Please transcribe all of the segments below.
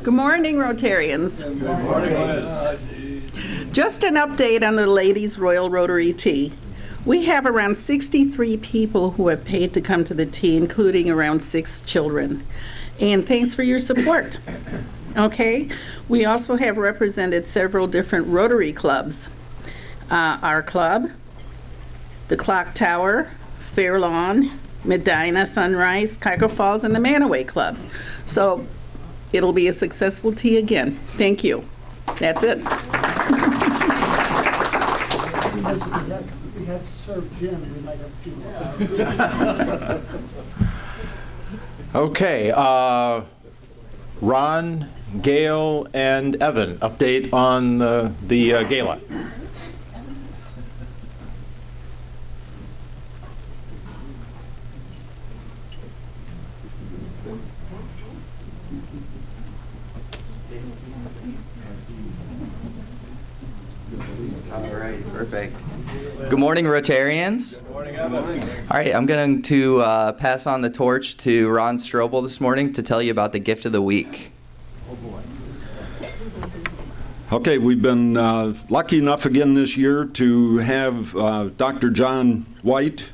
Good morning, Rotarians. Good morning. Just an update on the Ladies Royal Rotary Tea. We have around 63 people who have paid to come to the tea, including around 6 children. And thanks for your support. Okay, we also have represented several different Rotary clubs. Our club, the Clock Tower, Fair Lawn, Medina, Sunrise, Cuyahoga Falls, and the Manaway clubs. So it'll be a successful tea again. Thank you. That's it. We had to serve gin, we might have a few. Okay, Ron, Gail, and Evan, update on the gala. All right, perfect. Good morning, Rotarians. Good morning, Evan. All right, I'm going to pass on the torch to Ron Strobel this morning to tell you about the gift of the week. Okay, we've been lucky enough again this year to have Dr. John White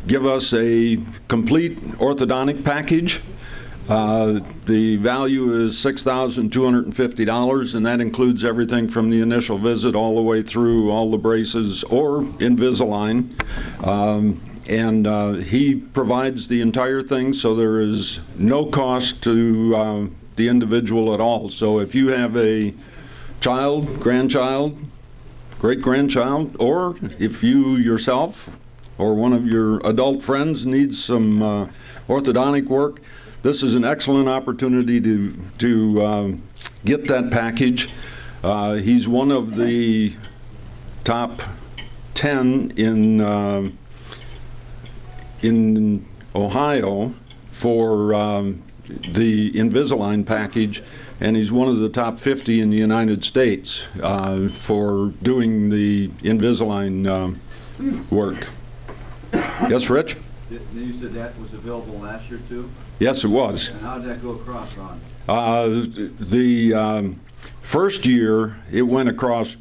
give us a complete orthodontic package. The value is $6,250, and that includes everything from the initial visit all the way through all the braces or Invisalign. And he provides the entire thing, so there is no cost to the individual at all. So if you have a child, grandchild, great-grandchild, or if you yourself or one of your adult friends needs some orthodontic work, this is an excellent opportunity to get that package. He's one of the top 10 in Ohio for the Invisalign package, and he's one of the top 50 in the United States for doing the Invisalign work. Yes, Rich? You said that was available last year too? Yes, it was. And how did that go across, Ron? The first year, it went across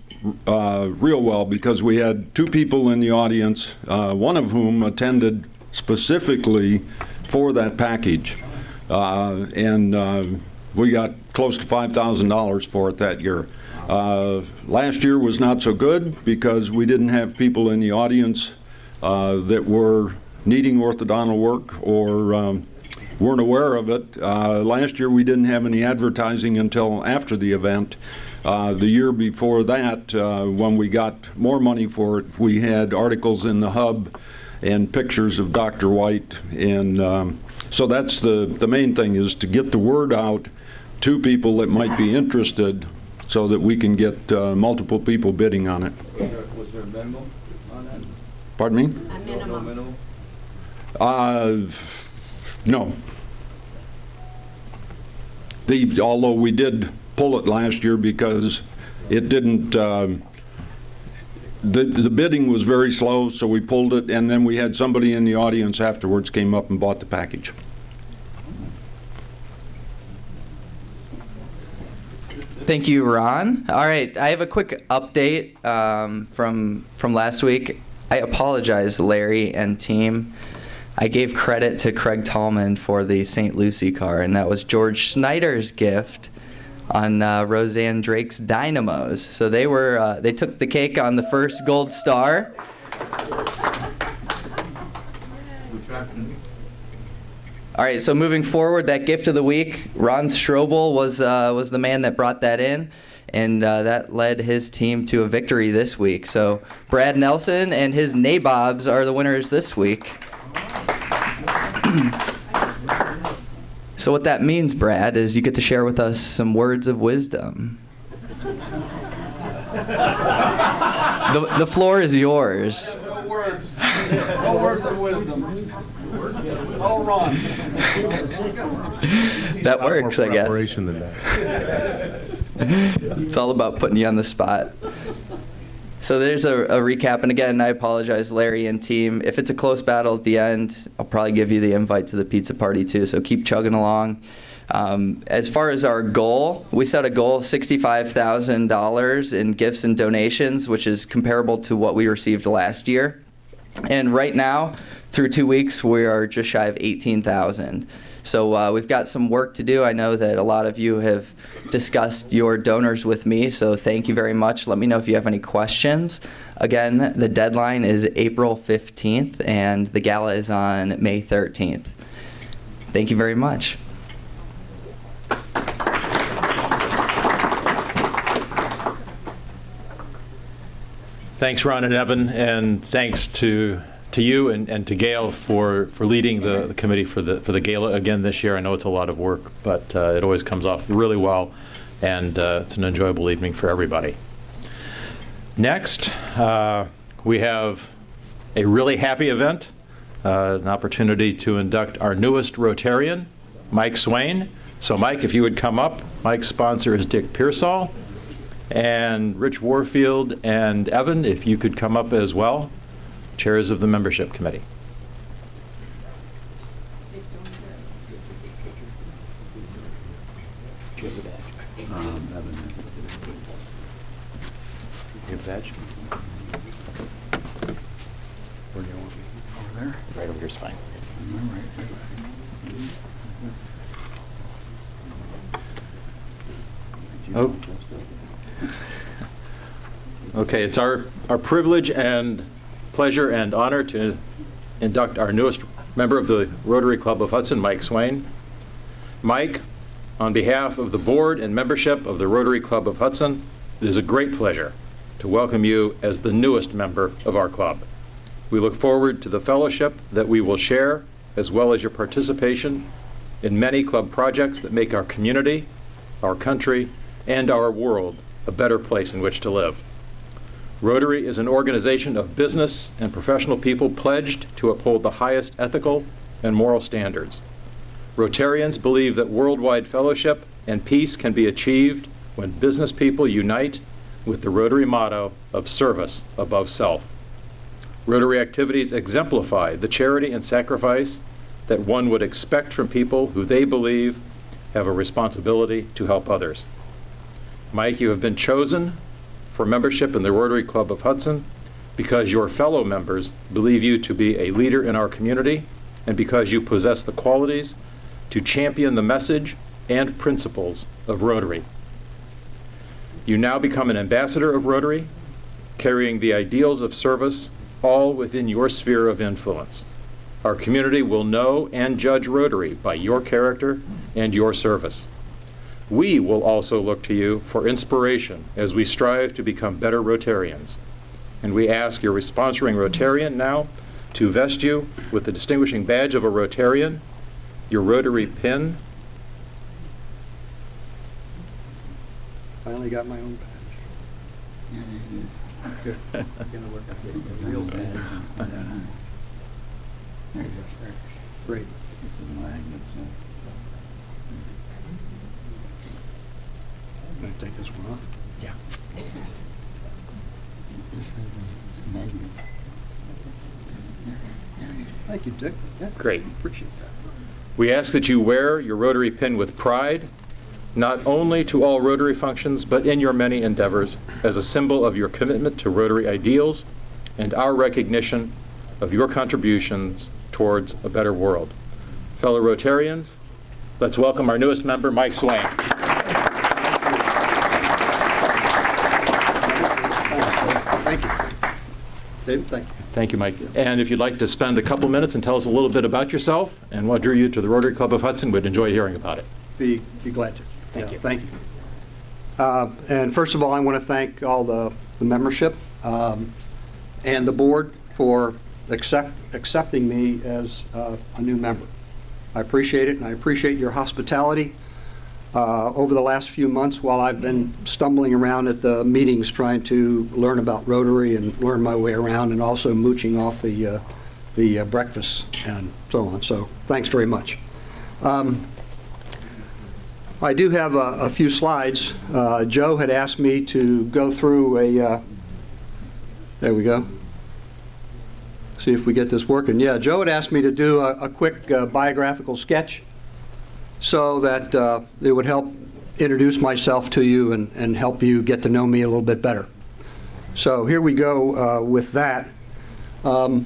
real well because we had 2 people in the audience, one of whom attended specifically for that package. And we got close to $5,000 for it that year. Last year was not so good because we didn't have people in the audience that were needing orthodontal work or weren't aware of it. Last year we didn't have any advertising until after the event. The year before that, when we got more money for it, we had articles in the Hub and pictures of Dr. White. And so that's the main thing, is to get the word out to people that might be interested so that we can get multiple people bidding on it. Was there a minimum on that? Pardon me? A minimum. No minimum? No. Although we did pull it last year because it didn't, the bidding was very slow, so we pulled it, and then we had somebody in the audience afterwards came up and bought the package. Thank you, Ron. All right, I have a quick update from last week. I apologize, Larry and team. I gave credit to Craig Tallman for the St. Lucie car, and that was George Snyder's gift on Roseanne Drake's Dynamos. So they took the cake on the first gold star. All right, so moving forward, that gift of the week, Ron Strobel was the man that brought that in, and that led his team to a victory this week. So Brad Nelson and his nabobs are the winners this week. So what that means, Brad, is you get to share with us some words of wisdom. The floor is yours. No words. No words of wisdom. All wrong. That works, I guess. Than that. It's all about putting you on the spot. So there's a recap, and again, I apologize, Larry and team. If it's a close battle at the end, I'll probably give you the invite to the pizza party too, so keep chugging along. As far as our goal, we set a goal of $65,000 in gifts and donations, which is comparable to what we received last year. And right now, through 2 weeks, we are just shy of $18,000. So we've got some work to do. I know that a lot of you have discussed your donors with me, so thank you very much. Let me know if you have any questions. Again, the deadline is April 15th, and the gala is on May 13th. Thank you very much. Thanks, Ron and Evan, and thanks to you and to Gail for leading the committee for the gala again this year. I know it's a lot of work, but it always comes off really well, and it's an enjoyable evening for everybody. Next, we have a really happy event, an opportunity to induct our newest Rotarian, Mike Swain. So Mike, if you would come up. Mike's sponsor is Dick Pearsall. And Rich Warfield and Evan, if you could come up as well, chairs of the membership committee. Do you have the badge? Evan. You have the badge? Where do you want me? Over there? Right over here is fine. Oh. Okay, it's our privilege and pleasure and honor to induct our newest member of the Rotary Club of Hudson, Mike Swain. Mike, on behalf of the board and membership of the Rotary Club of Hudson, it is a great pleasure to welcome you as the newest member of our club. We look forward to the fellowship that we will share, as well as your participation in many club projects that make our community, our country, and our world a better place in which to live. Rotary is an organization of business and professional people pledged to uphold the highest ethical and moral standards. Rotarians believe that worldwide fellowship and peace can be achieved when business people unite with the Rotary motto of service above self. Rotary activities exemplify the charity and sacrifice that one would expect from people who they believe have a responsibility to help others. Mike, you have been chosen for membership in the Rotary Club of Hudson because your fellow members believe you to be a leader in our community and because you possess the qualities to champion the message and principles of Rotary. You now become an ambassador of Rotary, carrying the ideals of service all within your sphere of influence. Our community will know and judge Rotary by your character and your service. We will also look to you for inspiration as we strive to become better Rotarians. And we ask your sponsoring Rotarian now to vest you with the distinguishing badge of a Rotarian, your Rotary pin. Finally got my own badge. Good. Gonna work out the real badge. There you go. Great. This is a magnet, so. I'm going to take this one off. Yeah. This is a magnet. Thank you, Dick. Yeah, Great. appreciate that. We ask that you wear your Rotary pin with pride, not only to all Rotary functions, but in your many endeavors, as a symbol of your commitment to Rotary ideals and our recognition of your contributions towards a better world. Fellow Rotarians, let's welcome our newest member, Mike Swain. Thank you. David, thank you. Thank you, Mike. And if you'd like to spend a couple minutes and tell us a little bit about yourself and what drew you to the Rotary Club of Hudson, we'd enjoy hearing about it. Be glad to. Thank you. Thank you. And first of all, I want to thank all the membership and the board for accepting me as a new member. I appreciate it, and I appreciate your hospitality over the last few months while I've been stumbling around at the meetings trying to learn about Rotary and learn my way around, and also mooching off the breakfast and so on. So thanks very much. I do have a few slides. Joe had asked me to go through There we go. See if we get this working. Yeah, Joe had asked me to do a quick biographical sketch so that it would help introduce myself to you and help you get to know me a little bit better. So here we go with that. The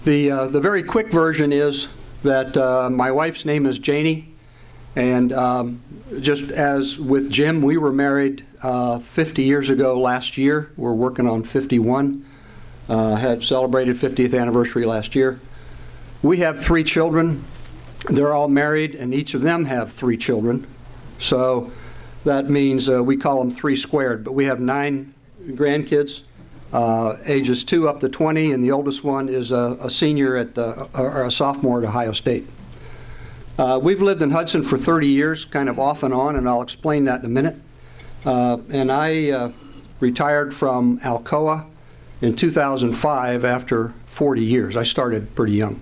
very quick version is that my wife's name is Janie, and just as with Jim, we were married 50 years ago last year. We're working on 51. Had celebrated 50th anniversary last year. We have 3 children. They're all married, and each of them have 3 children. So that means we call them 3 squared, but we have 9 grandkids, ages 2 up to 20, and the oldest one is a senior or a sophomore at Ohio State. We've lived in Hudson for 30 years, kind of off and on, and I'll explain that in a minute. And I retired from Alcoa in 2005 after 40 years. I started pretty young.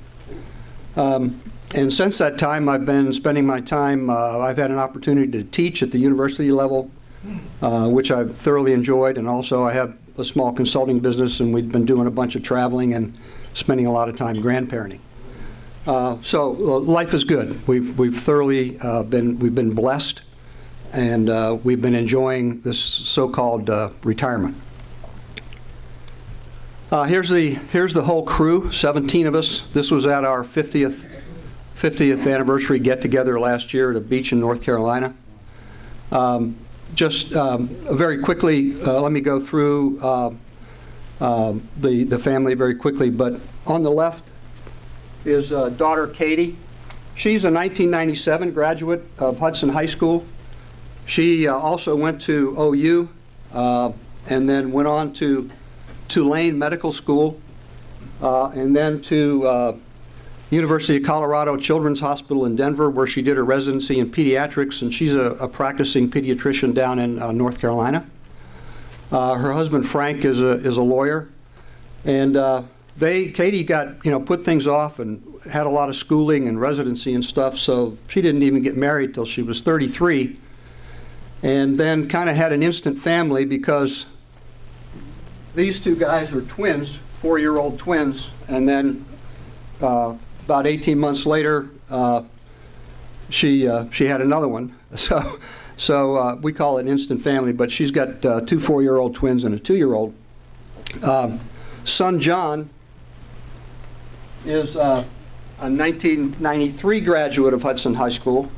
And since that time, I've been spending my time, I've had an opportunity to teach at the university level, which I've thoroughly enjoyed, and also I have a small consulting business, and we've been doing a bunch of traveling and spending a lot of time grandparenting. So life is good. We've thoroughly been blessed, and we've been enjoying this so-called retirement. Here's the whole crew, 17 of us. This was at our 50th anniversary get-together last year at a beach in North Carolina. Just very quickly, let me go through the family very quickly. But on the left is daughter Katie. She's a 1997 graduate of Hudson High School. She also went to OU and then went on to Tulane Medical School, and then to University of Colorado Children's Hospital in Denver, where she did her residency in pediatrics, and she's a practicing pediatrician down in North Carolina. Her husband Frank is a lawyer, and Katie got put things off and had a lot of schooling and residency and stuff, so she didn't even get married till she was 33, and then kind of had an instant family because these 2 guys are twins, 4-year-old twins, and then about 18 months later, she had another one. So we call it instant family, but she's got 2 4-year-old twins and a 2-year-old. Son John is a 1993 graduate of Hudson High School,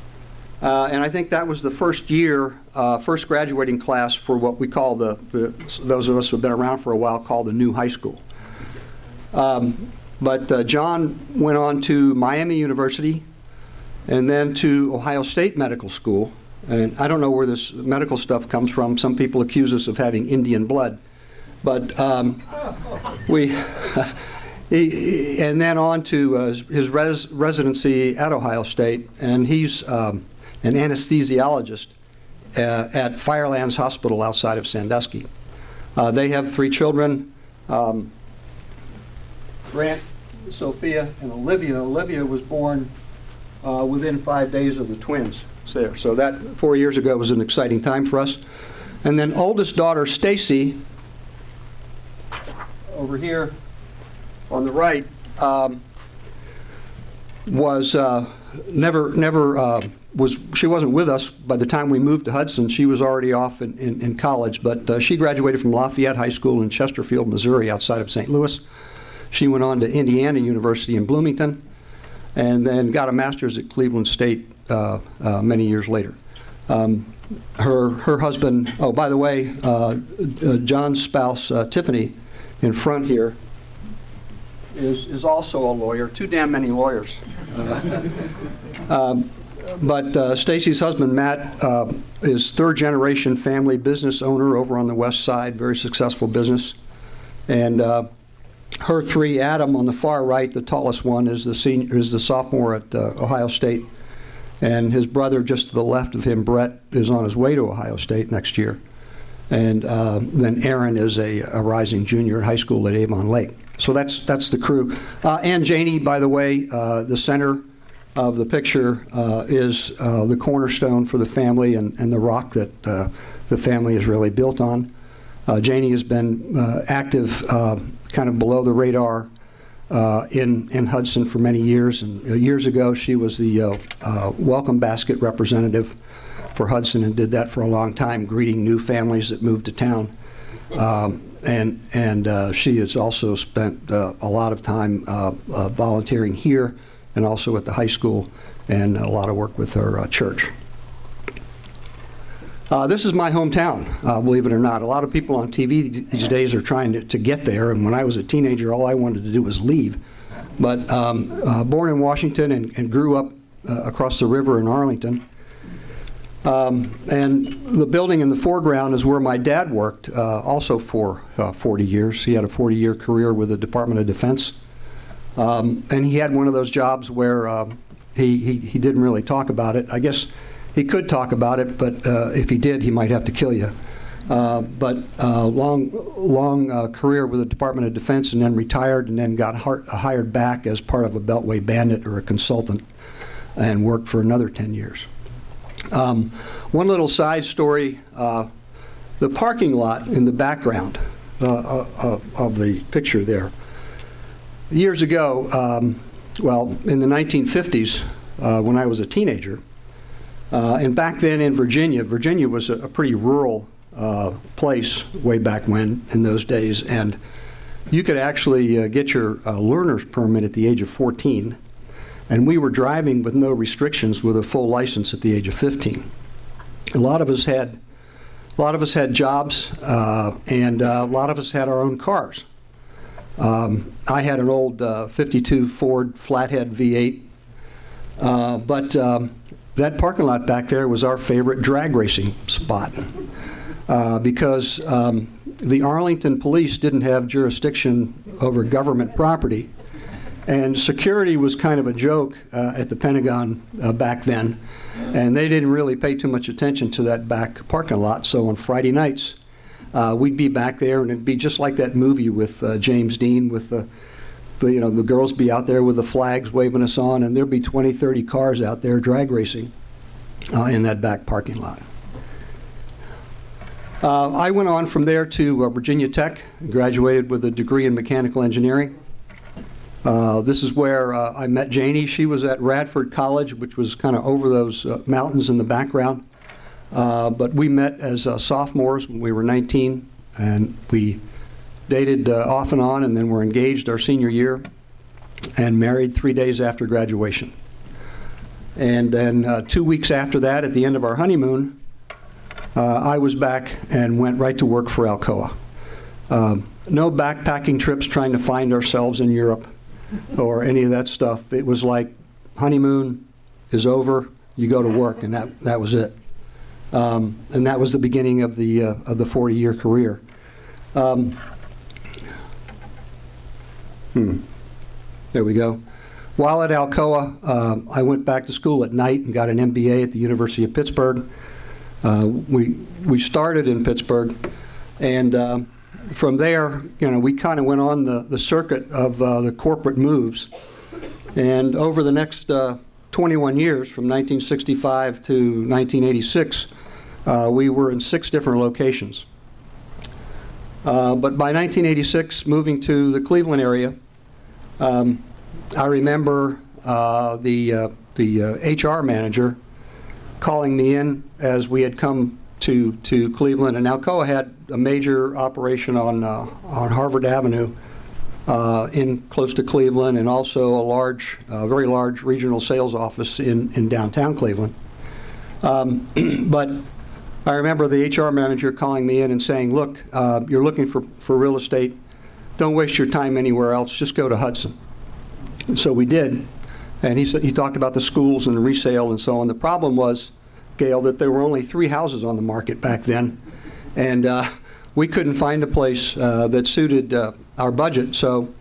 and I think that was the first graduating class for what we call those of us who have been around for a while call the new high school. But John went on to Miami University and then to Ohio State Medical School. And I don't know where this medical stuff comes from. Some people accuse us of having Indian blood. But and then on to his residency at Ohio State. And he's an anesthesiologist at Firelands Hospital outside of Sandusky. They have 3 children. Grant, Sophia, and Olivia. Olivia was born within 5 days of the twins there. So that 4 years ago was an exciting time for us. And then oldest daughter Stacy, over here on the right, was she wasn't with us by the time we moved to Hudson. She was already off in college, but she graduated from Lafayette High School in Chesterfield, Missouri, outside of St. Louis. She went on to Indiana University in Bloomington, and then got a master's at Cleveland State many years later. Her husband, oh, by the way, John's spouse, Tiffany, in front here, is also a lawyer. Too damn many lawyers. But Stacy's husband, Matt, is 3rd-generation family business owner over on the west side, very successful business. And her 3, Adam on the far right, the tallest one, is the sophomore at Ohio State. And his brother just to the left of him, Brett, is on his way to Ohio State next year. And then Aaron is a rising junior at high school at Avon Lake. So that's the crew. And Janie, by the way, the center of the picture is the cornerstone for the family and the rock that the family is really built on. Janie has been active kind of below the radar in Hudson for many years. And years ago, she was the welcome basket representative for Hudson and did that for a long time, greeting new families that moved to town. And she has also spent a lot of time volunteering here and also at the high school, and a lot of work with her church. This is my hometown, believe it or not. A lot of people on TV these days are trying to get there, and when I was a teenager, all I wanted to do was leave. But born in Washington and grew up across the river in Arlington. And the building in the foreground is where my dad worked, also for 40 years. He had a 40-year career with the Department of Defense. And he had one of those jobs where he didn't really talk about it. I guess he could talk about it, but if he did, he might have to kill you. But long career with the Department of Defense, and then retired, and then got hired back as part of a Beltway bandit or a consultant, and worked for another 10 years. One little side story, the parking lot in the background of the picture there. Years ago, well, in the 1950s, when I was a teenager, and back then in Virginia was a pretty rural place way back when, in those days, and you could actually get your learner's permit at the age of 14, and we were driving with no restrictions with a full license at the age of 15. A lot of us had jobs, and a lot of us had our own cars. I had an old 52 Ford flathead V8, but that parking lot back there was our favorite drag racing spot because the Arlington police didn't have jurisdiction over government property, and security was kind of a joke at the Pentagon back then, and they didn't really pay too much attention to that back parking lot. So on Friday nights, we'd be back there, and it'd be just like that movie with James Dean, with the girls be out there with the flags waving us on, and there'd be 20, 30 cars out there drag racing in that back parking lot. I went on from there to Virginia Tech, graduated with a degree in mechanical engineering. This is where I met Janie. She was at Radford College, which was kind of over those mountains in the background. But we met as sophomores when we were 19, and we dated off and on, and then were engaged our senior year and married 3 days after graduation. And then 2 weeks after that, at the end of our honeymoon, I was back and went right to work for Alcoa. No backpacking trips trying to find ourselves in Europe or any of that stuff. It was like, honeymoon is over, you go to work, and that was it. And that was the beginning of the 40-year career. There we go. While at Alcoa, I went back to school at night and got an MBA at the University of Pittsburgh. We started in Pittsburgh, and from there, we kind of went on the circuit of the corporate moves. And over the next 21 years, from 1965 to 1986, we were in 6 different locations. But by 1986, moving to the Cleveland area, I remember the HR manager calling me in as we had come to Cleveland, and Alcoa had a major operation on Harvard Avenue in close to Cleveland, and also a very large regional sales office in downtown Cleveland. But I remember the HR manager calling me in and saying, look, you're looking for real estate. Don't waste your time anywhere else. Just go to Hudson. And so we did. And he talked about the schools and the resale and so on. The problem was, Gail, that there were only 3 houses on the market back then. And we couldn't find a place that suited our budget. So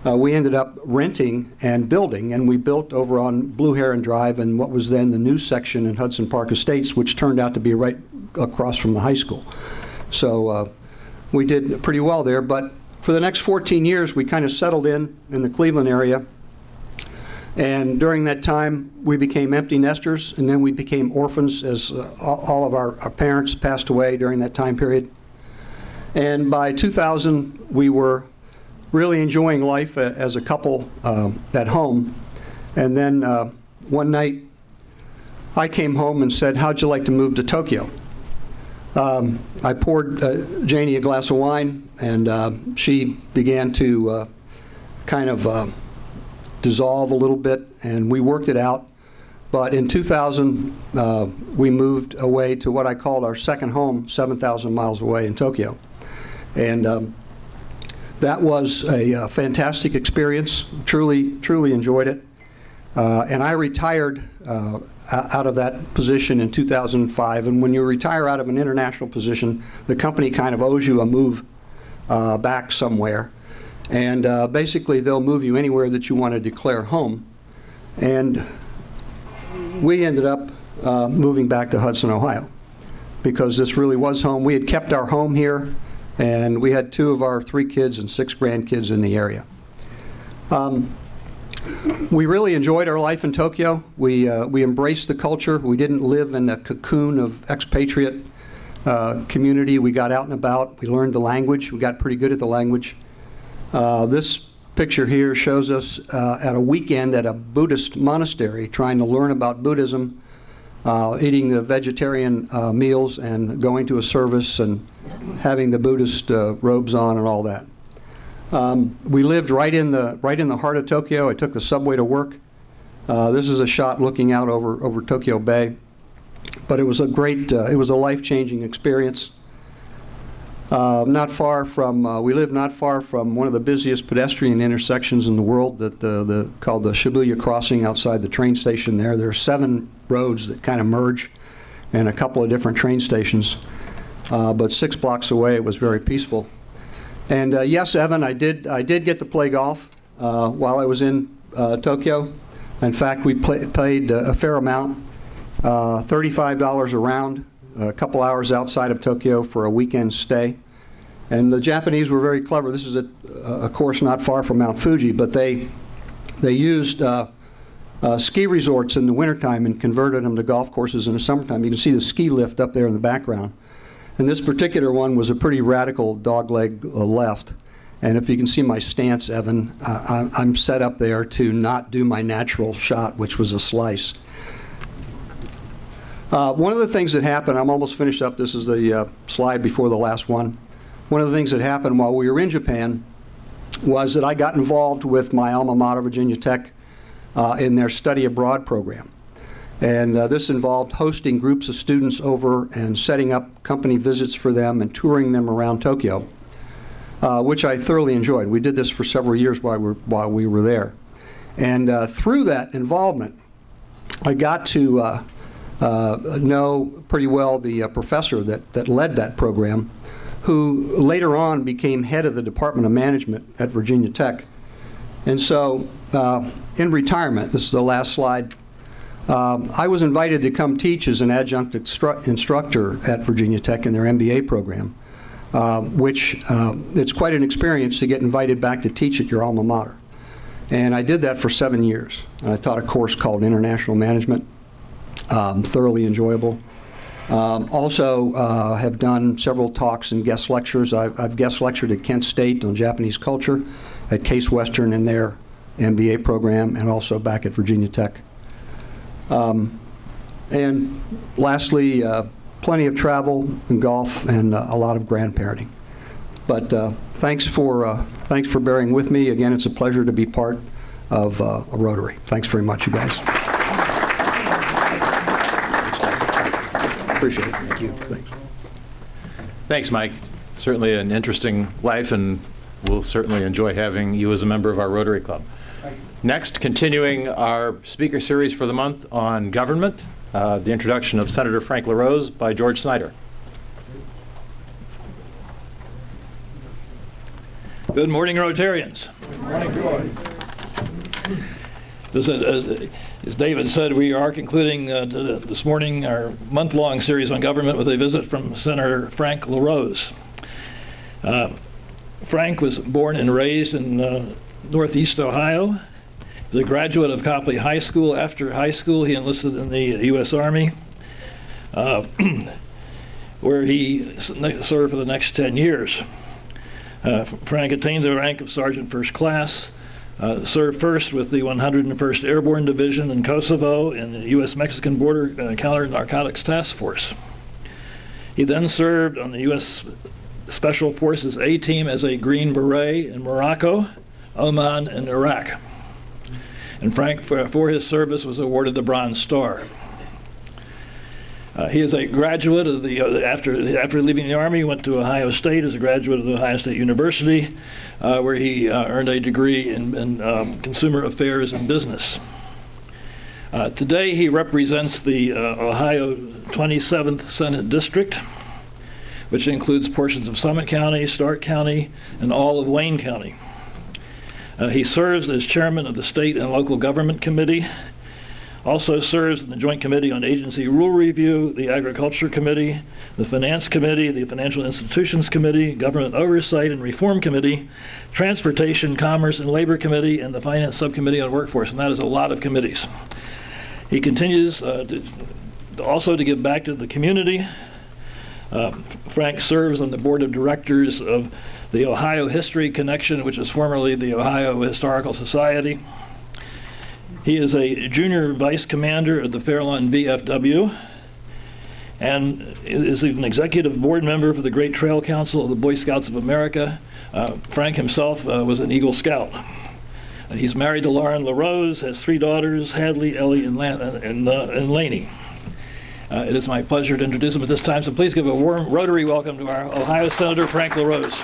we ended up renting and building. And we built over on Blue Heron Drive and what was then the new section in Hudson Park Estates, which turned out to be right across from the high school. So we did pretty well there. But for the next 14 years, we kind of settled in the Cleveland area. And during that time, we became empty nesters, and then we became orphans as all of our parents passed away during that time period. And by 2000, we were really enjoying life as a couple at home. And then one night, I came home and said, how'd you like to move to Tokyo? I poured Janie a glass of wine, and she began to kind of dissolve a little bit, and we worked it out. But in 2000, we moved away to what I called our second home, 7,000 miles away in Tokyo. And that was a fantastic experience. Truly enjoyed it. And I retired out of that position in 2005. And when you retire out of an international position, the company kind of owes you a move back somewhere. And basically, they'll move you anywhere that you want to declare home. And we ended up moving back to Hudson, Ohio, because this really was home. We had kept our home here, and we had 2 of our 3 kids and 6 grandkids in the area. We really enjoyed our life in Tokyo. We embraced the culture. We didn't live in a cocoon of expatriate community. We got out and about. We learned the language. We got pretty good at the language. This picture here shows us at a weekend at a Buddhist monastery trying to learn about Buddhism, eating the vegetarian meals and going to a service and having the Buddhist robes on and all that. We lived right in the heart of Tokyo. I took the subway to work. This is a shot looking out over Tokyo Bay. But it was a great, it was a life-changing experience. Not far from, we live not far from one of the busiest pedestrian intersections in the world, called the Shibuya Crossing outside the train station there. There are 7 roads that kind of merge and a couple of different train stations. But 6 blocks away, it was very peaceful. And yes, Evan, I did get to play golf while I was in Tokyo. In fact, we played a fair amount, $35 a round, a couple hours outside of Tokyo for a weekend stay. And the Japanese were very clever. This is a course not far from Mount Fuji, but they used ski resorts in the wintertime and converted them to golf courses in the summertime. You can see the ski lift up there in the background. And this particular one was a pretty radical dogleg left. And if you can see my stance, Evan, I'm set up there to not do my natural shot, which was a slice. One of the things that happened, I'm almost finished up, this is the slide before the last one. One of the things that happened while we were in Japan was that I got involved with my alma mater, Virginia Tech, in their study abroad program. And this involved hosting groups of students over and setting up company visits for them and touring them around Tokyo, which I thoroughly enjoyed. We did this for several years while we were there. And through that involvement, I got to know pretty well the professor that led that program, who later on became head of the Department of Management at Virginia Tech. And so in retirement, this is the last slide, I was invited to come teach as an adjunct instructor at Virginia Tech in their MBA program, which it's quite an experience to get invited back to teach at your alma mater. And I did that for 7 years. And I taught a course called International Management, thoroughly enjoyable. Also have done several talks and guest lectures. I've guest lectured at Kent State on Japanese culture, at Case Western in their MBA program, and also back at Virginia Tech. And lastly, plenty of travel and golf and a lot of grandparenting. But thanks for bearing with me. Again, it's a pleasure to be part of a Rotary. Thanks very much, you guys. Appreciate it. Thank you. Thanks. Thanks, Mike. Certainly an interesting life, and we'll certainly enjoy having you as a member of our Rotary Club. Next, continuing our speaker series for the month on government, the introduction of Senator Frank LaRose by George Snyder. Good morning, Rotarians. Good morning, George. As David said, we are concluding this morning our month-long series on government with a visit from Senator Frank LaRose. Frank was born and raised in Northeast Ohio. He was a graduate of Copley High School. After high school, he enlisted in the U.S. Army. where he served for the next 10 years. Frank attained the rank of Sergeant First Class, served first with the 101st Airborne Division in Kosovo in the U.S.-Mexican Border Counter-Narcotics Task Force. He then served on the U.S. Special Forces A-Team as a Green Beret in Morocco, Oman, and Iraq. And Frank, for his service, was awarded the Bronze Star. He is a graduate of after leaving the Army, he went to Ohio State as a graduate of the Ohio State University, where he earned a degree in consumer affairs and business. Today, he represents the Ohio 27th Senate District, which includes portions of Summit County, Stark County, and all of Wayne County. He serves as chairman of the State and Local Government Committee, also serves in the Joint Committee on Agency Rule Review, the Agriculture Committee, the Finance Committee, the Financial Institutions Committee, Government Oversight and Reform Committee, Transportation, Commerce, and Labor Committee, and the Finance Subcommittee on Workforce, and that is a lot of committees. He continues also to give back to the community. Frank serves on the board of directors of the Ohio History Connection, which is formerly the Ohio Historical Society. He is a junior vice commander of the Fairlawn VFW and is an executive board member for the Great Trail Council of the Boy Scouts of America. Frank himself was an Eagle Scout. He's married to Lauren LaRose, has 3 daughters, Hadley, Ellie, and Lainey. It is my pleasure to introduce him at this time, so please give a warm Rotary welcome to our Ohio Senator Frank LaRose.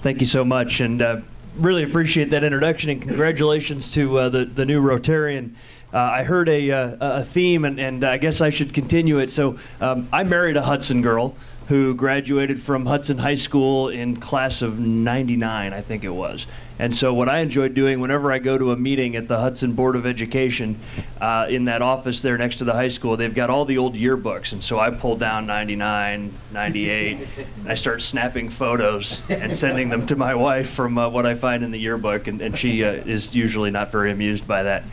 Thank you so much, and really appreciate that introduction, and congratulations to the new Rotarian. I heard a theme, and I guess I should continue it. So I married a Hudson girl who graduated from Hudson High School in class of '99, I think it was. And so what I enjoy doing whenever I go to a meeting at the Hudson Board of Education, in that office there next to the high school, they've got all the old yearbooks. And so I pull down 99, 98, and I start snapping photos and sending them to my wife from what I find in the yearbook, and she is usually not very amused by that.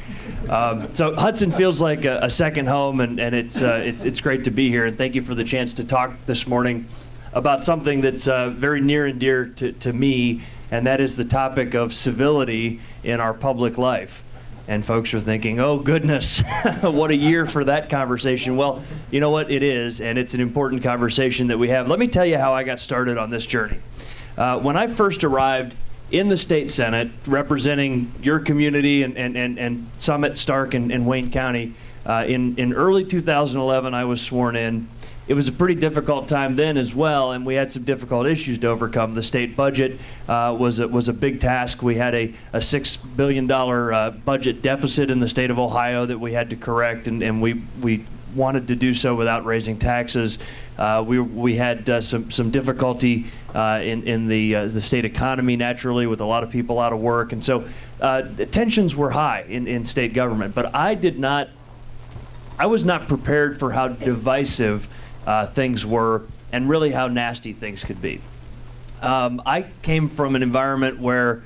So Hudson feels like a second home, and it's great to be here, and thank you for the chance to talk this morning about something that's very near and dear to me, and that is the topic of civility in our public life. And folks are thinking, oh goodness, what a year for that conversation. Well, you know what, it is, and it's an important conversation that we have. Let me tell you how I got started on this journey. When I first arrived in the state Senate, representing your community and Summit, Stark, and Wayne County, in early 2011, I was sworn in. It was a pretty difficult time then as well, and we had some difficult issues to overcome. The state budget was a big task. We had a $6 billion budget deficit in the state of Ohio that we had to correct, and we wanted to do so without raising taxes. We had some difficulty in the state economy, naturally, with a lot of people out of work, and so the tensions were high in state government. But I was not prepared for how divisive things were, and really how nasty things could be. I came from an environment where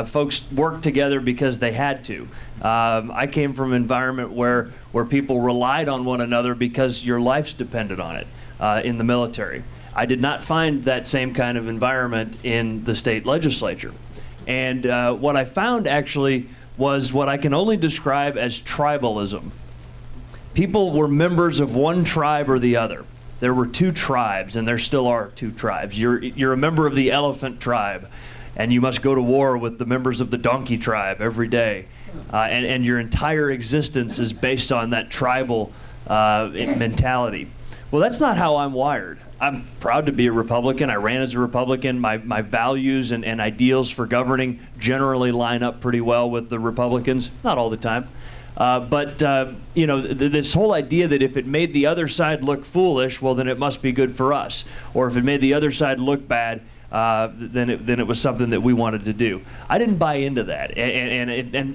folks worked together because they had to. I came from an environment where people relied on one another because your lives depended on it in the military. I did not find that same kind of environment in the state legislature. And what I found actually was what I can only describe as tribalism. People were members of one tribe or the other. There were 2 tribes, and there still are 2 tribes. You're a member of the elephant tribe, and you must go to war with the members of the donkey tribe every day. And your entire existence is based on that tribal mentality. Well, that's not how I'm wired. I'm proud to be a Republican. I ran as a Republican. My values and ideals for governing generally line up pretty well with the Republicans, not all the time. But you know, this whole idea that if it made the other side look foolish, well, then it must be good for us. Or if it made the other side look bad, then it was something that we wanted to do. I didn't buy into that, and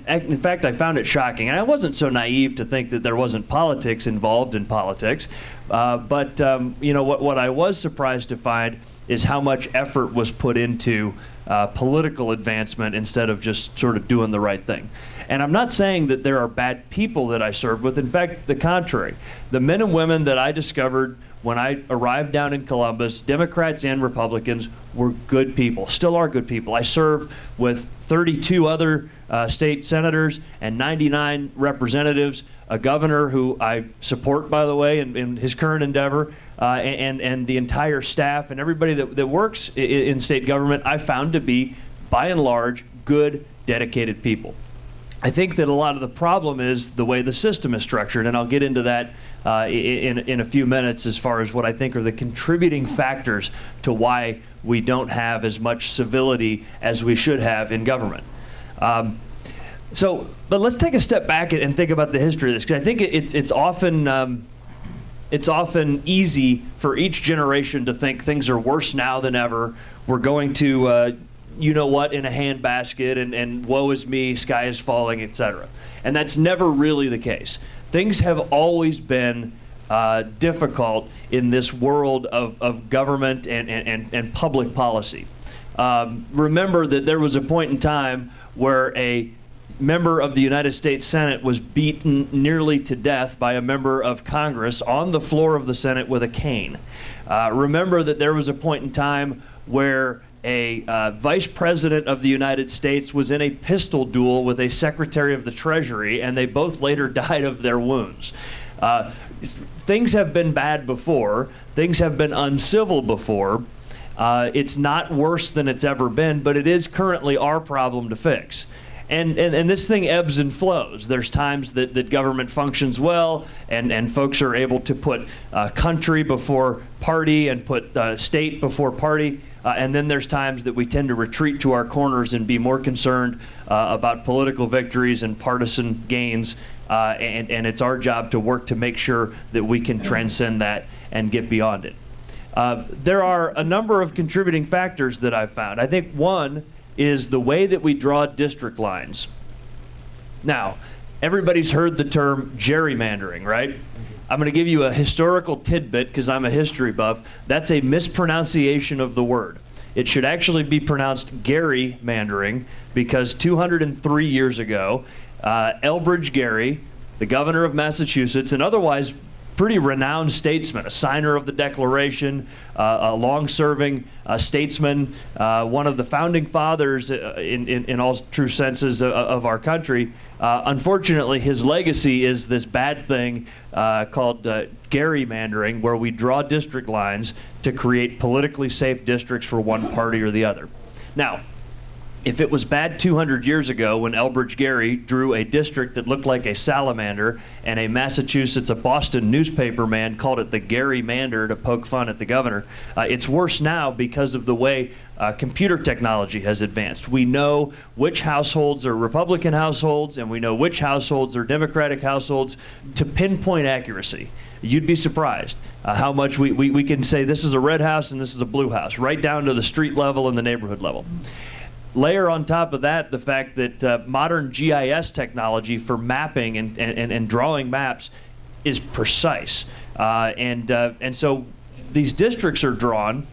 in fact, I found it shocking. And I wasn't so naive to think that there wasn't politics involved in politics, but you know, what I was surprised to find is how much effort was put into political advancement instead of just sort of doing the right thing. And I'm not saying that there are bad people that I serve with. In fact, the contrary. The men and women that I discovered when I arrived down in Columbus, Democrats and Republicans, were good people, still are good people. I serve with 32 other state senators and 99 representatives, a governor who I support, by the way, in his current endeavor, and the entire staff and everybody that works in state government, I found to be, by and large, good, dedicated people. I think that a lot of the problem is the way the system is structured, and I'll get into that in a few minutes as far as what I think are the contributing factors to why we don't have as much civility as we should have in government. But let's take a step back and think about the history of this, because I think it's often easy for each generation to think things are worse now than ever. We're going to you know what, in a handbasket, and woe is me, sky is falling, etc. And that's never really the case. Things have always been difficult in this world of government and public policy. Remember that there was a point in time where a member of the United States Senate was beaten nearly to death by a member of Congress on the floor of the Senate with a cane. Remember that there was a point in time where a vice president of the United States was in a pistol duel with a secretary of the Treasury, and they both later died of their wounds. Things have been bad before. Things have been uncivil before. It's not worse than it's ever been, but it is currently our problem to fix. And this thing ebbs and flows. There's times that government functions well, and folks are able to put country before party and put state before party. And then there's times that we tend to retreat to our corners and be more concerned about political victories and partisan gains. And it's our job to work to make sure that we can transcend that and get beyond it. There are a number of contributing factors that I've found. I think one is the way that we draw district lines. Now, everybody's heard the term gerrymandering, right? I'm going to give you a historical tidbit because I'm a history buff. That's a mispronunciation of the word. It should actually be pronounced Gary-mandering, because 203 years ago, Elbridge Gerry, the governor of Massachusetts, and otherwise pretty renowned statesman, a signer of the Declaration, a long-serving statesman, one of the founding fathers in all true senses of our country. Unfortunately, his legacy is this bad thing called gerrymandering, where we draw district lines to create politically safe districts for one party or the other. Now, if it was bad 200 years ago when Elbridge Gerry drew a district that looked like a salamander, and a Boston newspaper man called it the Gerrymander to poke fun at the governor, it's worse now because of the way computer technology has advanced. We know which households are Republican households, and we know which households are Democratic households to pinpoint accuracy. You'd be surprised how much we can say this is a red house and this is a blue house, right down to the street level and the neighborhood level. Layer on top of that the fact that modern GIS technology for mapping and drawing maps is precise. And so these districts are drawn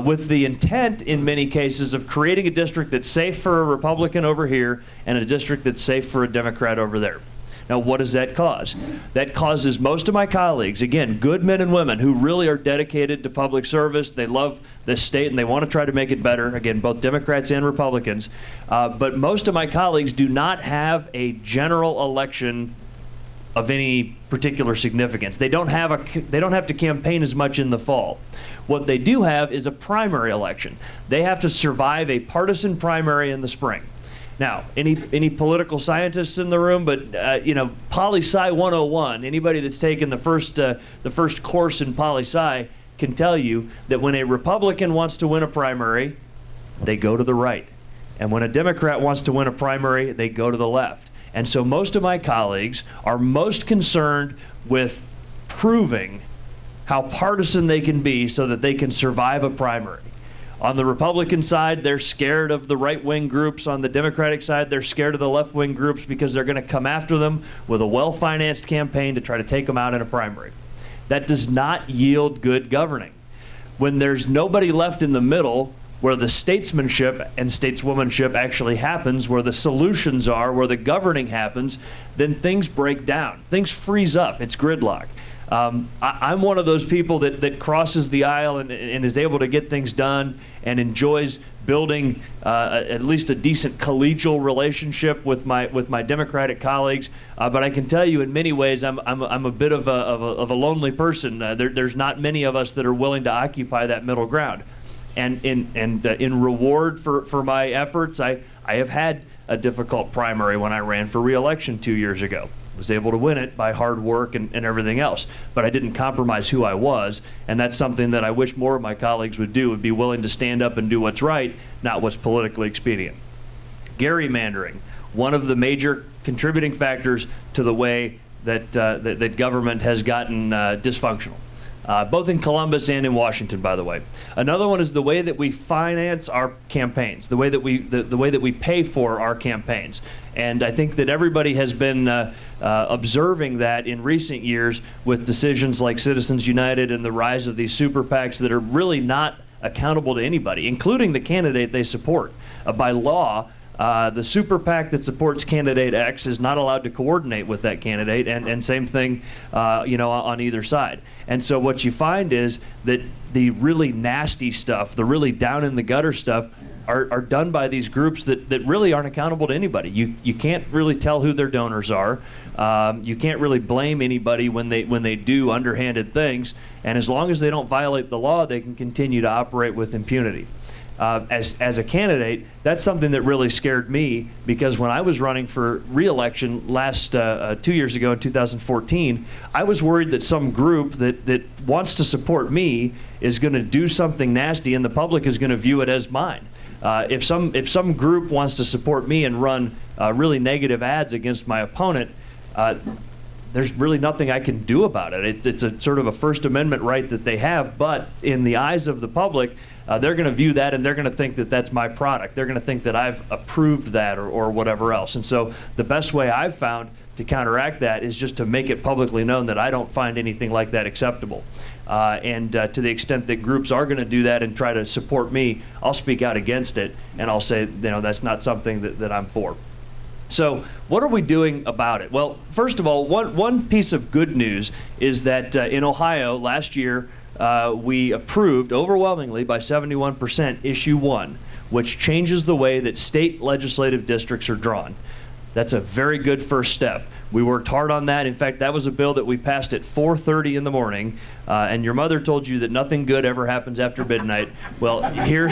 with the intent, in many cases, of creating a district that's safe for a Republican over here and a district that's safe for a Democrat over there. Now, what does that cause? That causes most of my colleagues, again, good men and women who really are dedicated to public service, they love this state and they want to try to make it better, again, both Democrats and Republicans, but most of my colleagues do not have a general election of any particular significance. They don't have to campaign as much in the fall. What they do have is a primary election. They have to survive a partisan primary in the spring. Now, any political scientists in the room, but you know, poli-sci 101, anybody that's taken the first course in poli-sci can tell you that when a Republican wants to win a primary, they go to the right. And when a Democrat wants to win a primary, they go to the left. And so most of my colleagues are most concerned with proving how partisan they can be so that they can survive a primary. On the Republican side, they're scared of the right-wing groups. On the Democratic side, they're scared of the left-wing groups because they're going to come after them with a well-financed campaign to try to take them out in a primary. That does not yield good governing. When there's nobody left in the middle where the statesmanship and stateswomanship actually happens, where the solutions are, where the governing happens, then things break down. Things freeze up. It's gridlock. I'm one of those people that crosses the aisle and is able to get things done and enjoys building at least a decent collegial relationship with my Democratic colleagues. But I can tell you, in many ways, I'm a bit of a lonely person. There's not many of us that are willing to occupy that middle ground. And in reward for my efforts, I have had a difficult primary when I ran for re-election 2 years ago. Was able to win it by hard work and everything else. But I didn't compromise who I was, and that's something that I wish more of my colleagues would do, would be willing to stand up and do what's right, not what's politically expedient. Gerrymandering, one of the major contributing factors to the way that government has gotten dysfunctional. Both in Columbus and in Washington, by the way. Another one is the way that we finance our campaigns, the way that we pay for our campaigns. And I think that everybody has been observing that in recent years with decisions like Citizens United and the rise of these super PACs that are really not accountable to anybody, including the candidate they support. By law, the super PAC that supports candidate X is not allowed to coordinate with that candidate, and same thing, on either side. And so what you find is that the really nasty stuff, the really down in the gutter stuff, are done by these groups that really aren't accountable to anybody. You can't really tell who their donors are. You can't really blame anybody when they do underhanded things. And as long as they don't violate the law, they can continue to operate with impunity. As a candidate, that's something that really scared me, because when I was running for re-election last 2 years ago in 2014, I was worried that some group that wants to support me is going to do something nasty and the public is going to view it as mine. If some group wants to support me and run really negative ads against my opponent, there's really nothing I can do about it. It's a sort of a First Amendment right that they have, but in the eyes of the public, they're going to view that and they're going to think that that's my product. They're going to think that I've approved that or whatever else. And so the best way I've found to counteract that is just to make it publicly known that I don't find anything like that acceptable. And to the extent that groups are going to do that and try to support me, I'll speak out against it and I'll say, that's not something that I'm for. So what are we doing about it? Well, first of all, one piece of good news is that in Ohio last year, we approved overwhelmingly by 71% Issue 1, which changes the way that state legislative districts are drawn. That's a very good first step. We worked hard on that. In fact, that was a bill that we passed at 4:30 in the morning, and your mother told you that nothing good ever happens after midnight. Well, here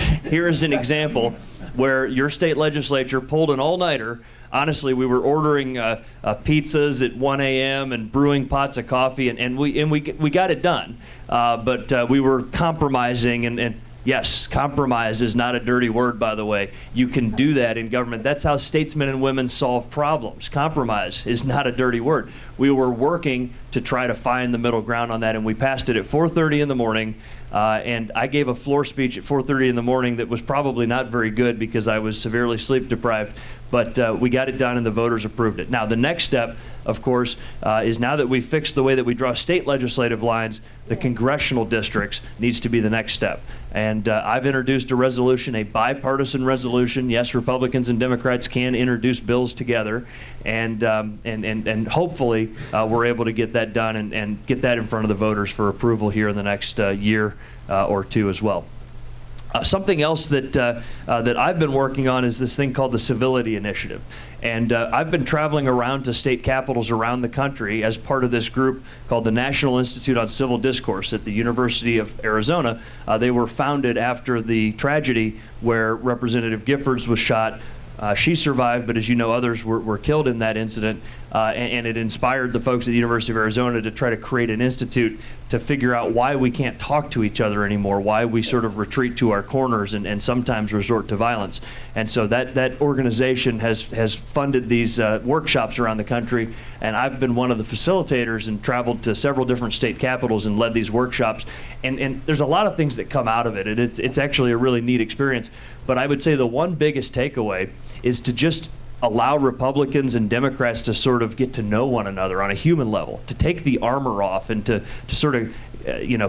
is an example where your state legislature pulled an all-nighter. Honestly, we were ordering pizzas at 1 a.m. and brewing pots of coffee, and we got it done. But we were compromising, and yes, compromise is not a dirty word, by the way. You can do that in government. That's how statesmen and women solve problems. Compromise is not a dirty word. We were working to try to find the middle ground on that, and we passed it at 4:30 in the morning. And I gave a floor speech at 4:30 in the morning that was probably not very good because I was severely sleep deprived. But we got it done and the voters approved it. Now, the next step, of course, is now that we've fixed the way that we draw state legislative lines, the congressional districts needs to be the next step. And I've introduced a resolution, a bipartisan resolution. Yes, Republicans and Democrats can introduce bills together. And hopefully we're able to get that done and get that in front of the voters for approval here in the next year or two as well. Something else that I've been working on is this thing called the Civility Initiative. And I've been traveling around to state capitals around the country as part of this group called the National Institute on Civil Discourse at the University of Arizona. They were founded after the tragedy where Representative Giffords was shot. She survived, but as you know, others were killed in that incident. and it inspired the folks at the University of Arizona to try to create an institute to figure out why we can't talk to each other anymore, why we sort of retreat to our corners and sometimes resort to violence. And so that organization has funded these workshops around the country, and I've been one of the facilitators and traveled to several different state capitals and led these workshops. And there's a lot of things that come out of it, and it's actually a really neat experience. But I would say the one biggest takeaway is to just allow Republicans and Democrats to sort of get to know one another on a human level, to take the armor off and to sort of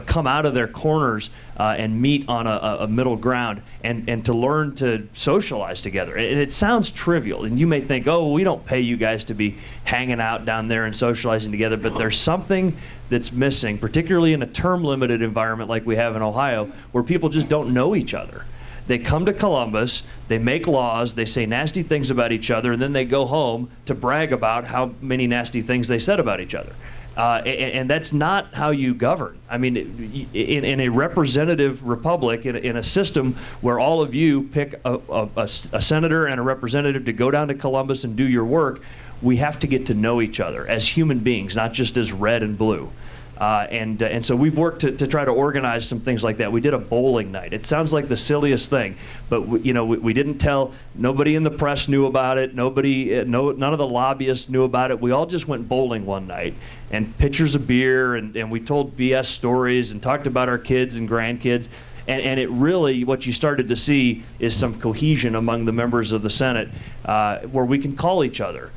come out of their corners and meet on a middle ground and to learn to socialize together. And it sounds trivial, and you may think, oh, we don't pay you guys to be hanging out down there and socializing together, but there's something that's missing, particularly in a term-limited environment like we have in Ohio, where people just don't know each other. They come to Columbus, they make laws, they say nasty things about each other, and then they go home to brag about how many nasty things they said about each other. And that's not how you govern. I mean, in a representative republic, in a system where all of you pick a senator and a representative to go down to Columbus and do your work, we have to get to know each other as human beings, not just as red and blue. And so we've worked to try to organize some things like that. We did a bowling night. It sounds like the silliest thing, but we didn't tell. Nobody in the press knew about it. None of the lobbyists knew about it. We all just went bowling one night, and pitchers of beer, and we told BS stories and talked about our kids and grandkids. And it really, what you started to see is some cohesion among the members of the Senate, where we can call each other.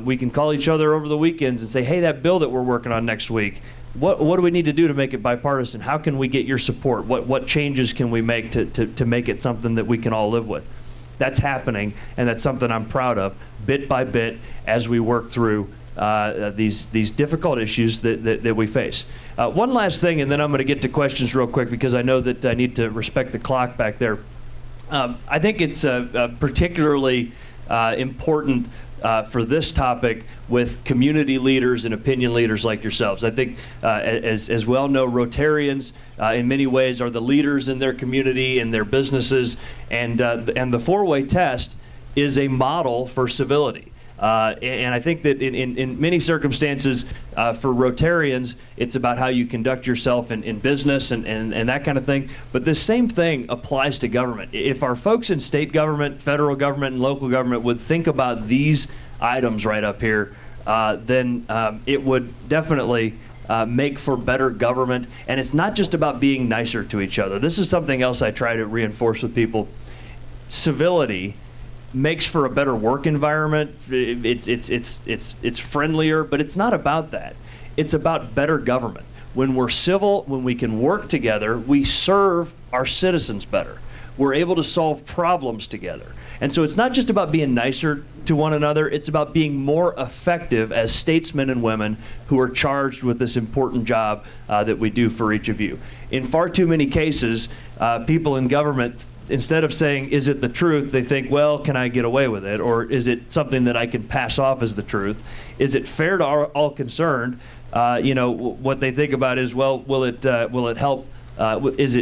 We can call each other over the weekends and say, hey, that bill that we're working on next week, what do we need to do to make it bipartisan? How can we get your support? What changes can we make to make it something that we can all live with? That's happening, and that's something I'm proud of, bit by bit, as we work through these difficult issues that we face. One last thing, and then I'm going to get to questions real quick because I know that I need to respect the clock back there. I think it's particularly important for this topic with community leaders and opinion leaders like yourselves. I think, as well know, Rotarians in many ways are the leaders in their community and their businesses, and the four-way test is a model for civility. And I think that in many circumstances, for Rotarians, it's about how you conduct yourself in business and that kind of thing. But the same thing applies to government. If our folks in state government, federal government, and local government would think about these items right up here, then it would definitely make for better government. And it's not just about being nicer to each other. This is something else I try to reinforce with people. Civility makes for a better work environment. It's friendlier, but it's not about that. It's about better government. When we're civil, when we can work together, we serve our citizens better. We're able to solve problems together. And so it's not just about being nicer to one another, it's about being more effective as statesmen and women who are charged with this important job that we do for each of you. In far too many cases, people in government, instead of saying, is it the truth, they think, well, can I get away with it? Or is it something that I can pass off as the truth? Is it fair to all concerned? What they think about is, well, will it help? Is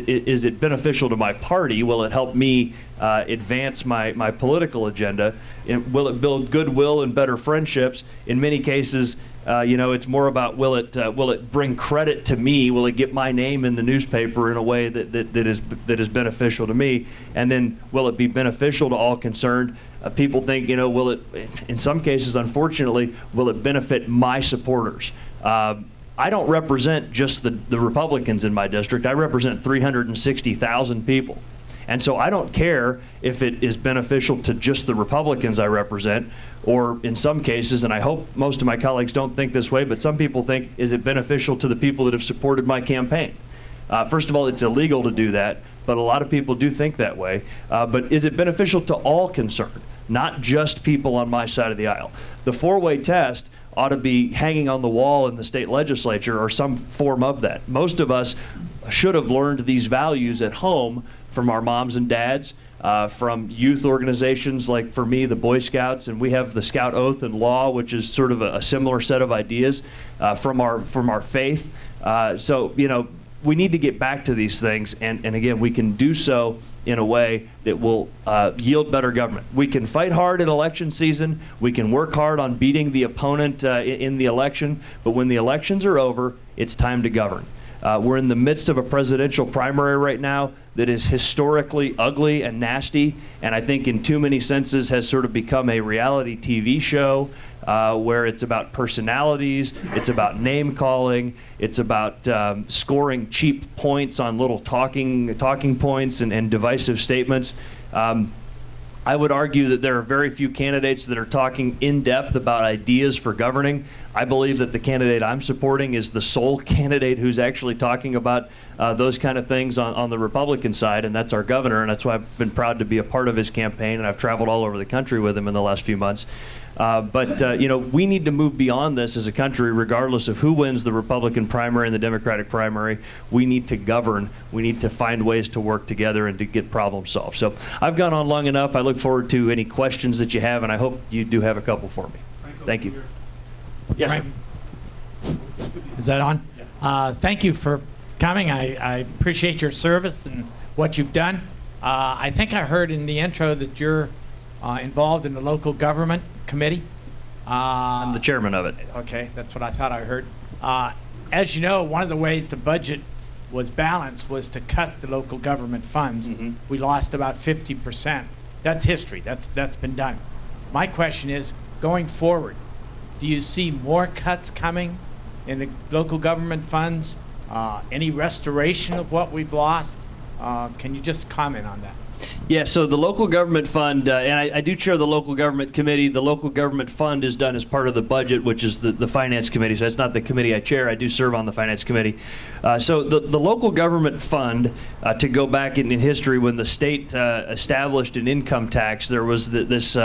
it beneficial to my party? Will it help me advance my political agenda? Will it build goodwill and better friendships? In many cases, it's more about will it bring credit to me? Will it get my name in the newspaper in a way that is beneficial to me? And then will it be beneficial to all concerned? People think, will it? In some cases, unfortunately, will it benefit my supporters? I don't represent just the Republicans in my district. I represent 360,000 people. And so I don't care if it is beneficial to just the Republicans I represent, or in some cases, and I hope most of my colleagues don't think this way, but some people think, is it beneficial to the people that have supported my campaign? First of all, it's illegal to do that, but a lot of people do think that way. But is it beneficial to all concerned, not just people on my side of the aisle? The four-way test ought to be hanging on the wall in the state legislature or some form of that. Most of us should have learned these values at home from our moms and dads, from youth organizations like, for me, the Boy Scouts, and we have the Scout Oath and Law, which is sort of a similar set of ideas, from our faith. So we need to get back to these things, and again, we can do so in a way that will yield better government. We can fight hard in election season. We can work hard on beating the opponent in the election. But when the elections are over, it's time to govern. We're in the midst of a presidential primary right now that is historically ugly and nasty, and I think in too many senses has sort of become a reality TV show where it's about personalities, it's about name calling, it's about scoring cheap points on little talking points and divisive statements. I would argue that there are very few candidates that are talking in depth about ideas for governing. I believe that the candidate I'm supporting is the sole candidate who's actually talking about those kind of things on the Republican side, and that's our governor, and that's why I've been proud to be a part of his campaign, and I've traveled all over the country with him in the last few months. But you know, we need to move beyond this as a country, regardless of who wins the Republican primary and the Democratic primary. We need to govern. We need to find ways to work together and to get problems solved. So I've gone on long enough. I look forward to any questions that you have, and I hope you do have a couple for me. Thank you. Yes, sir. Is that on? Thank you for coming. I appreciate your service and what you've done. I think I heard in the intro that you're involved in the local government committee. I'm the chairman of it. Okay, that's what I thought I heard. As you know, one of the ways the budget was balanced was to cut the local government funds. Mm-hmm. We lost about 50%. That's history. That's been done. My question is, going forward, do you see more cuts coming in the local government funds? Any restoration of what we've lost? Can you just comment on that? Yeah, so the local government fund, and I do chair the local government committee. The local government fund is done as part of the budget, which is the finance committee. So that's not the committee I chair. I do serve on the finance committee. So the local government fund, to go back in history, when the state established an income tax, there was this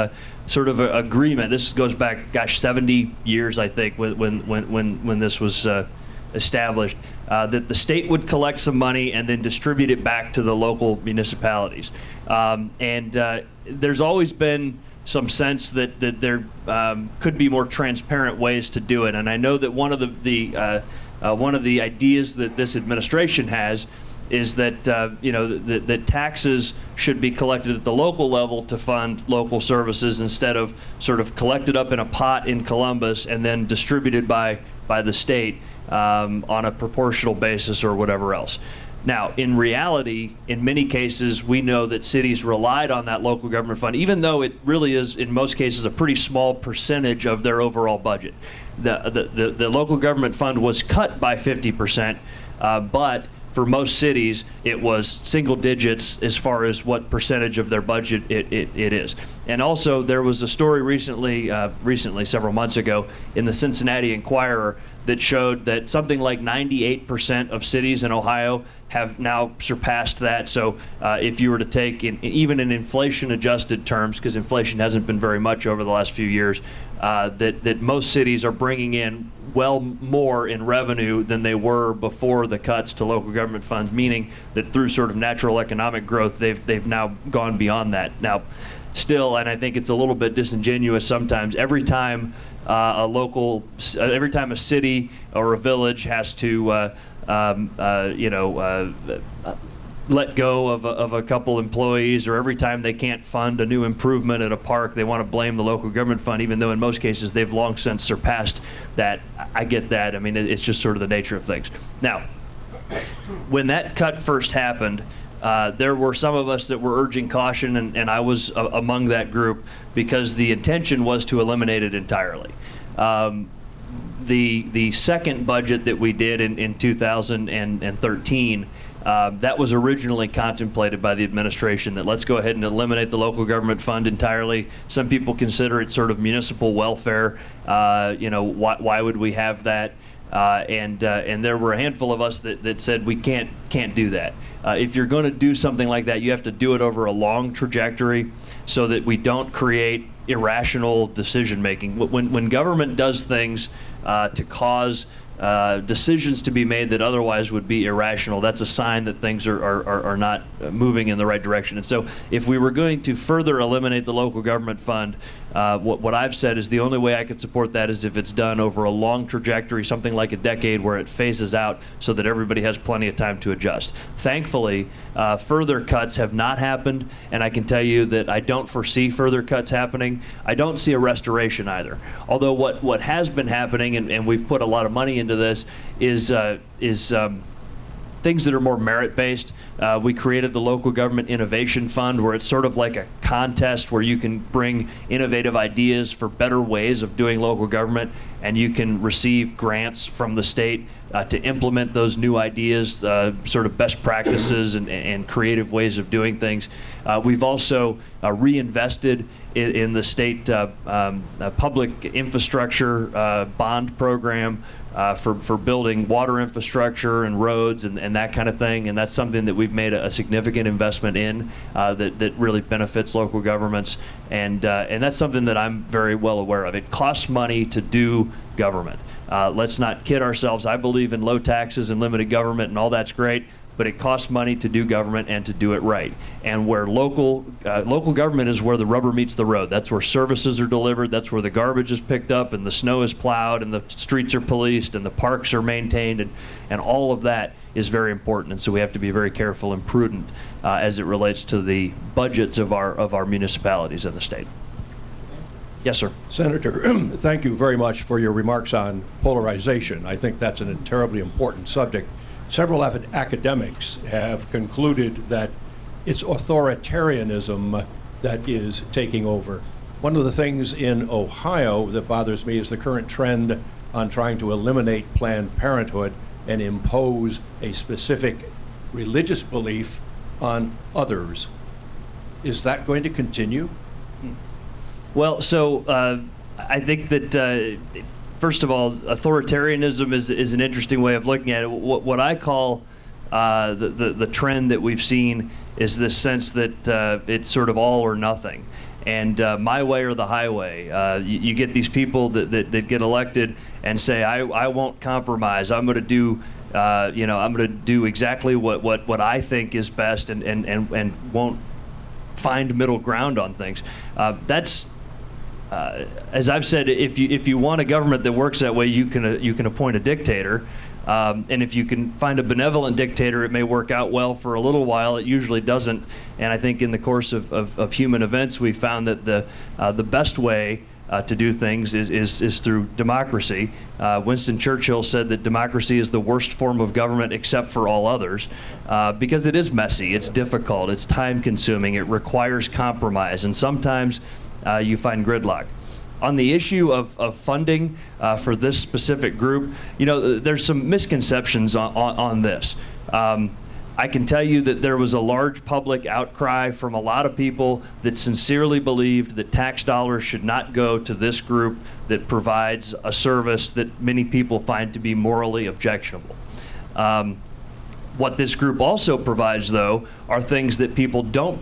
sort of agreement. This goes back, gosh, 70 years, I think, when this was established, that the state would collect some money and then distribute it back to the local municipalities. There's always been some sense that there could be more transparent ways to do it. And I know that one of the ideas that this administration has is that that taxes should be collected at the local level to fund local services instead of sort of collected up in a pot in Columbus and then distributed by the state on a proportional basis or whatever else. Now, in reality, in many cases, we know that cities relied on that local government fund, even though it really is, in most cases, a pretty small percentage of their overall budget. The local government fund was cut by 50%, but for most cities, it was single digits as far as what percentage of their budget it is. And also, there was a story recently, several months ago, in the Cincinnati Enquirer that showed that something like 98% of cities in Ohio have now surpassed that. So if you were to take, even in inflation-adjusted terms, because inflation hasn't been very much over the last few years, that most cities are bringing in well more in revenue than they were before the cuts to local government funds, meaning that through sort of natural economic growth, they've now gone beyond that. Now, still, and I think it's a little bit disingenuous sometimes, every time a city or a village has to let go of a couple employees, or every time they can't fund a new improvement at a park, they want to blame the local government fund, even though in most cases they've long since surpassed that. I get that. I mean, it's just sort of the nature of things. Now, when that cut first happened, there were some of us that were urging caution, and I was among that group, because the intention was to eliminate it entirely. The second budget that we did in 2013, that was originally contemplated by the administration, that let's go ahead and eliminate the local government fund entirely. Some people consider it sort of municipal welfare. Why would we have that? And there were a handful of us that said we can't do that. If you're going to do something like that, you have to do it over a long trajectory so that we don't create irrational decision making. When government does things to cause decisions to be made that otherwise would be irrational, that's a sign that things are not moving in the right direction. And so if we were going to further eliminate the local government fund, what I've said is the only way I could support that is if it's done over a long trajectory, something like a decade, where it phases out so that everybody has plenty of time to adjust. Thankfully, thankfully, further cuts have not happened, and I can tell you that I don't foresee further cuts happening. I don't see a restoration either. Although what has been happening, and we've put a lot of money into this, is things that are more merit-based. We created the Local Government Innovation Fund, where it's sort of like a contest where you can bring innovative ideas for better ways of doing local government, and you can receive grants from the state to implement those new ideas, sort of best practices and creative ways of doing things. We've also reinvested in the state public infrastructure bond program for building water infrastructure and roads and that kind of thing, and that's something that we've made a significant investment in that really benefits local governments, and that's something that I'm very well aware of. It costs money to do government. Let's not kid ourselves. I believe in low taxes and limited government, and all that's great, but it costs money to do government and to do it right. And where local government is where the rubber meets the road. That's where services are delivered. That's where the garbage is picked up and the snow is plowed and the streets are policed and the parks are maintained, and all of that is very important. And so we have to be very careful and prudent as it relates to the budgets of our municipalities in the state. Yes, sir. Senator, thank you very much for your remarks on polarization. I think that's a terribly important subject. Several academics have concluded that it's authoritarianism that is taking over. One of the things in Ohio that bothers me is the current trend on trying to eliminate Planned Parenthood and impose a specific religious belief on others. Is that going to continue? Well, so I think that first of all, authoritarianism is an interesting way of looking at it. What I call the trend that we've seen is this sense that it's sort of all or nothing, and my way or the highway. You get these people that get elected and say, I won't compromise. I'm going to do I'm going to do exactly what I think is best, and won't find middle ground on things. That's as I've said, if you want a government that works that way, you can appoint a dictator, and if you can find a benevolent dictator, it may work out well for a little while. It usually doesn't, and I think in the course of human events, we found that the best way to do things is through democracy. Winston Churchill said that democracy is the worst form of government except for all others, because it is messy, it's difficult, it's time-consuming, it requires compromise, and sometimes you find gridlock. On the issue of funding for this specific group, there's some misconceptions on this. I can tell you that there was a large public outcry from a lot of people that sincerely believed that tax dollars should not go to this group that provides a service that many people find to be morally objectionable. What this group also provides, though, are things that people don't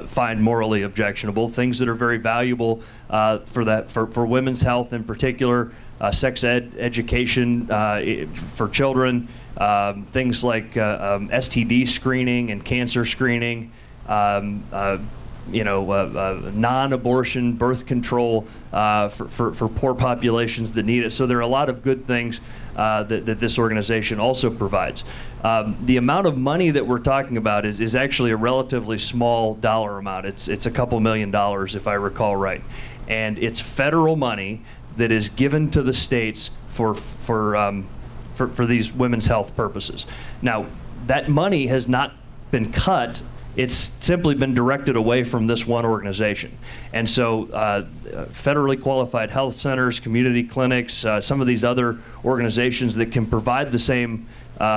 find morally objectionable, things that are very valuable for women's health in particular, sex education for children, things like STD screening and cancer screening, non-abortion birth control for poor populations that need it. So there are a lot of good things that this organization also provides. The amount of money that we're talking about is actually a relatively small dollar amount. It's a couple $1 million, if I recall right, and it's federal money that is given to the states for these women's health purposes. Now, that money has not been cut. It's simply been directed away from this one organization. And so federally qualified health centers, community clinics, some of these other organizations that can provide the same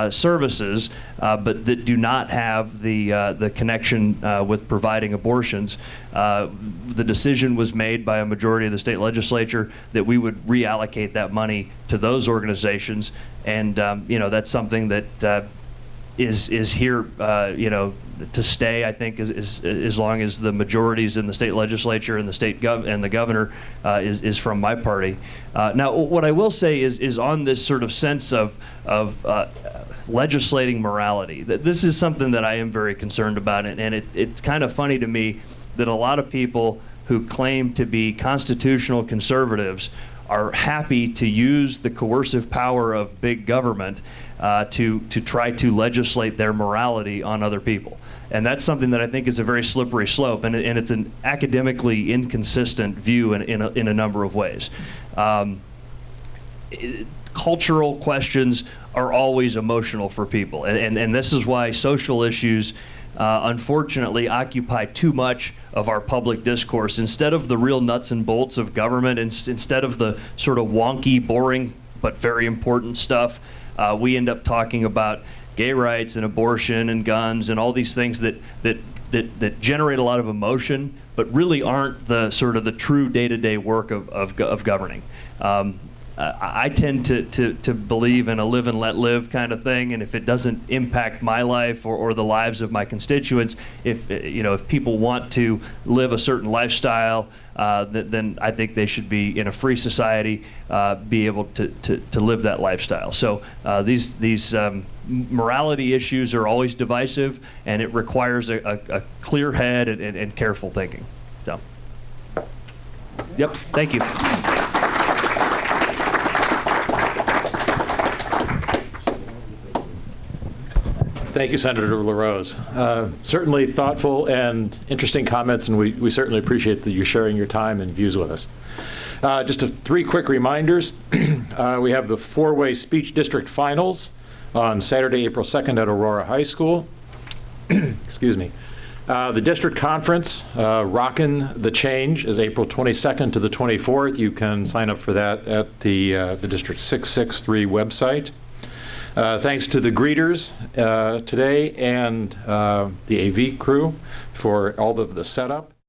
services, but that do not have the connection with providing abortions. The decision was made by a majority of the state legislature that we would reallocate that money to those organizations, and that's something that is here, to stay. I think as long as the majorities in the state legislature and the state and the governor is from my party. Now, what I will say is on this sort of sense of legislating morality, that this is something that I am very concerned about, and it's kind of funny to me that a lot of people who claim to be constitutional conservatives are happy to use the coercive power of big government to try to legislate their morality on other people. And that's something that I think is a very slippery slope, and it's an academically inconsistent view in a number of ways. Cultural questions are always emotional for people, and this is why social issues unfortunately occupy too much of our public discourse. Instead of the real nuts and bolts of government, instead of the sort of wonky, boring, but very important stuff, we end up talking about gay rights and abortion and guns and all these things that generate a lot of emotion, but really aren't the sort of the true day-to-day work of governing. I tend to believe in a live and let live kind of thing, and if it doesn't impact my life or the lives of my constituents, if people want to live a certain lifestyle, then I think they should be, in a free society, be able to live that lifestyle. So these morality issues are always divisive, and it requires a clear head and careful thinking. So, yep, thank you. Thank you, Senator LaRose. Certainly thoughtful and interesting comments, and we certainly appreciate that you sharing your time and views with us. Just three quick reminders. We have the four-way speech district finals on Saturday, April 2nd at Aurora High School. Excuse me. The district conference, Rockin' the Change, is April 22nd to the 24th. You can sign up for that at the District 663 website. Thanks to the greeters today and the AV crew for all of the setup.